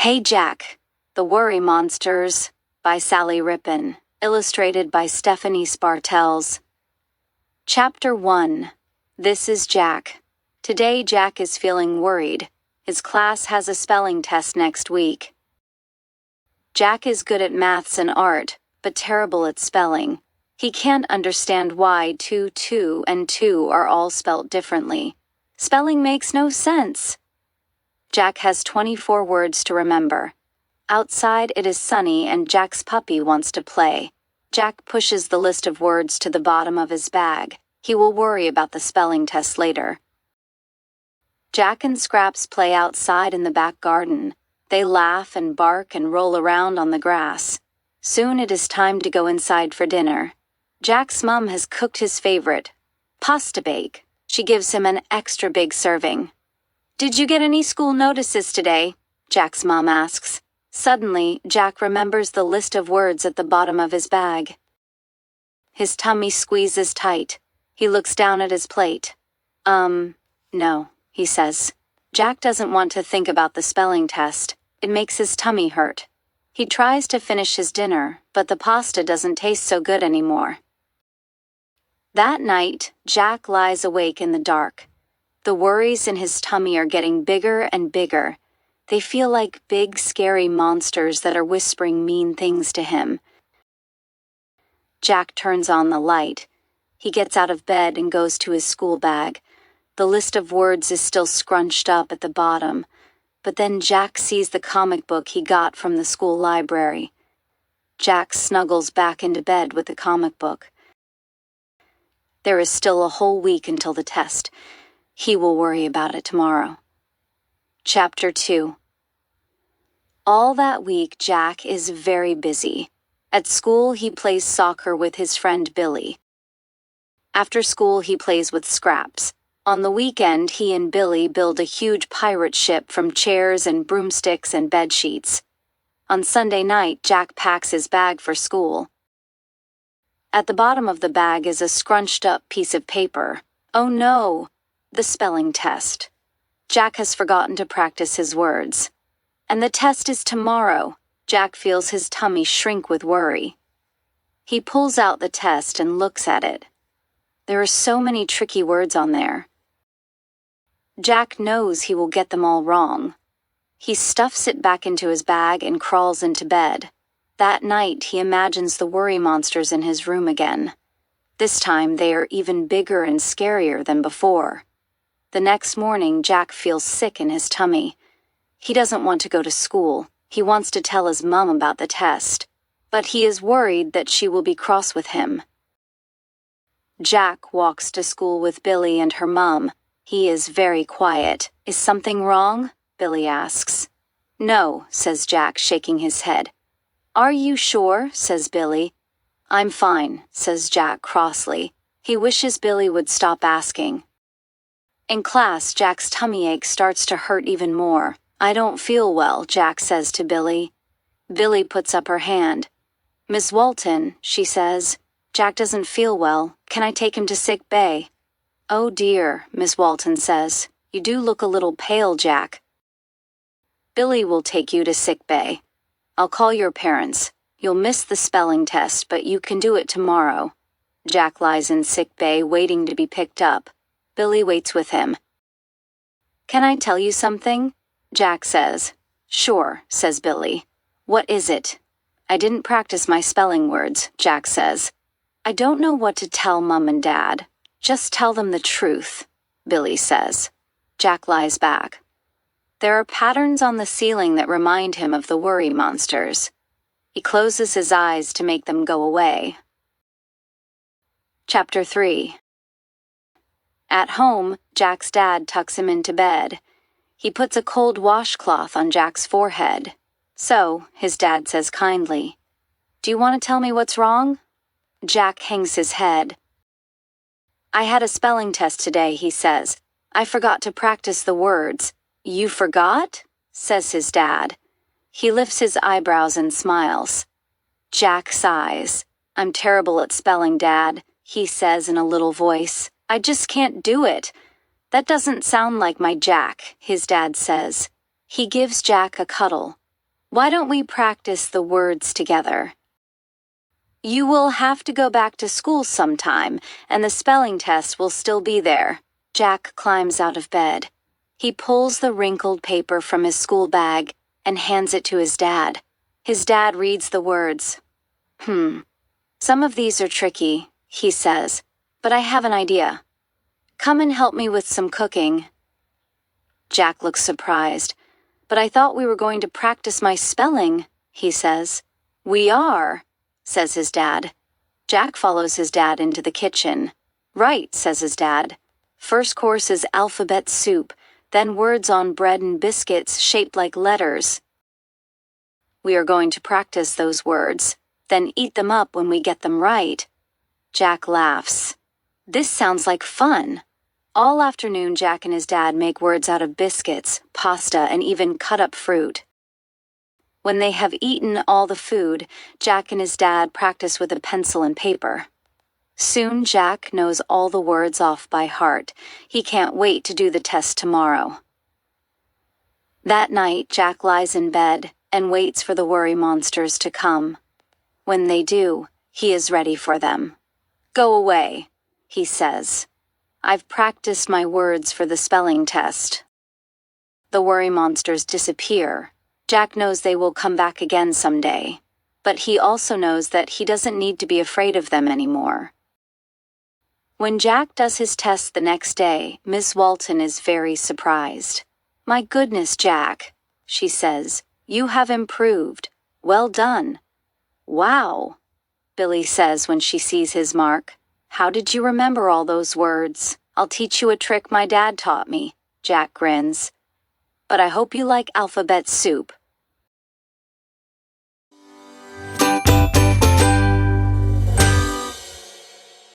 Hey Jack, The Worry Monsters by Sally Rippin, illustrated by Stephanie Spartels. Chapter 1. This is Jack. Today Jack is feeling worried. His class has a spelling test next week. Jack is good at maths and art, but terrible at spelling. He can't understand why 2 and 2 are all spelt differently. Spelling makes no sense. Jack has 24 words to remember. Outside it is sunny and Jack's puppy wants to play. Jack pushes the list of words to the bottom of his bag. He will worry about the spelling test later. Jack and Scraps play outside in the back garden. They laugh and bark and roll around on the grass. Soon it is time to go inside for dinner. Jack's mom has cooked his favorite, pasta bake. She gives him an extra big serving. Did you get any school notices today? Jack's mom asks. Suddenly, Jack remembers the list of words at the bottom of his bag. His tummy squeezes tight. He looks down at his plate. No, he says. Jack doesn't want to think about the spelling test. It makes his tummy hurt. He tries to finish his dinner, but the pasta doesn't taste so good anymore. That night, Jack lies awake in the dark. The worries in his tummy are getting bigger and bigger. They feel like big, scary monsters that are whispering mean things to him. Jack turns on the light. He gets out of bed and goes to his school bag. The list of words is still scrunched up at the bottom, but then Jack sees the comic book he got from the school library. Jack snuggles back into bed with the comic book. There is still a whole week until the test. He will worry about it tomorrow. Chapter 2. All that week, Jack is very busy. At school, he plays soccer with his friend Billie. After school, he plays with Scraps. On the weekend, he and Billie build a huge pirate ship from chairs and broomsticks and bedsheets. On Sunday night, Jack packs his bag for school. At the bottom of the bag is a scrunched-up piece of paper. Oh no! The spelling test. Jack has forgotten to practice his words. And the test is tomorrow. Jack feels his tummy shrink with worry. He pulls out the test and looks at it. There are so many tricky words on there. Jack knows he will get them all wrong. He stuffs it back into his bag and crawls into bed. That night, he imagines the worry monsters in his room again. This time, they are even bigger and scarier than before. The next morning, Jack feels sick in his tummy. He doesn't want to go to school. He wants to tell his mom about the test, but he is worried that she will be cross with him. Jack walks to school with Billie and her mom. He is very quiet. Is something wrong? Billie asks. No, says Jack, shaking his head. Are you sure? Says Billie. I'm fine, says Jack crossly. He wishes Billie would stop asking. In class, Jack's tummy ache starts to hurt even more. I don't feel well, Jack says to Billie. Billie puts up her hand. Miss Walton, she says, Jack doesn't feel well. Can I take him to sick bay? Oh dear, Miss Walton says. You do look a little pale, Jack. Billie will take you to sick bay. I'll call your parents. You'll miss the spelling test, but you can do it tomorrow. Jack lies in sick bay waiting to be picked up. Billie waits with him. Can I tell you something? Jack says. Sure, says Billie. What is it? I didn't practice my spelling words, Jack says. I don't know what to tell Mom and Dad. Just tell them the truth, Billie says. Jack lies back. There are patterns on the ceiling that remind him of the worry monsters. He closes his eyes to make them go away. Chapter 3. At home, Jack's dad tucks him into bed. He puts a cold washcloth on Jack's forehead. So, his dad says kindly, Do you want to tell me what's wrong? Jack hangs his head. I had a spelling test today, he says. I forgot to practice the words. You forgot? Says his dad. He lifts his eyebrows and smiles. Jack sighs. I'm terrible at spelling, Dad, he says in a little voice. I just can't do it. That doesn't sound like my Jack, his dad says. He gives Jack a cuddle. Why don't we practice the words together? You will have to go back to school sometime, and the spelling test will still be there. Jack climbs out of bed. He pulls the wrinkled paper from his school bag and hands it to his dad. His dad reads the words. Some of these are tricky, he says, but I have an idea. Come and help me with some cooking. Jack looks surprised. But I thought we were going to practice my spelling, he says. We are, says his dad. Jack follows his dad into the kitchen. Right, says his dad. First course is alphabet soup, then words on bread and biscuits shaped like letters. We are going to practice those words, then eat them up when we get them right. Jack laughs. This sounds like fun. All afternoon, Jack and his dad make words out of biscuits, pasta, and even cut up fruit. When they have eaten all the food, Jack and his dad practice with a pencil and paper. Soon, Jack knows all the words off by heart. He can't wait to do the test tomorrow. That night, Jack lies in bed and waits for the worry monsters to come. When they do, he is ready for them. Go away, he says. I've practiced my words for the spelling test. The worry monsters disappear. Jack knows they will come back again someday, but he also knows that he doesn't need to be afraid of them anymore. When Jack does his test the next day, Miss Walton is very surprised. My goodness, Jack, she says, you have improved. Well done. Wow, Billie says when she sees his mark. How did you remember all those words? I'll teach you a trick my dad taught me, Jack grins. But I hope you like alphabet soup.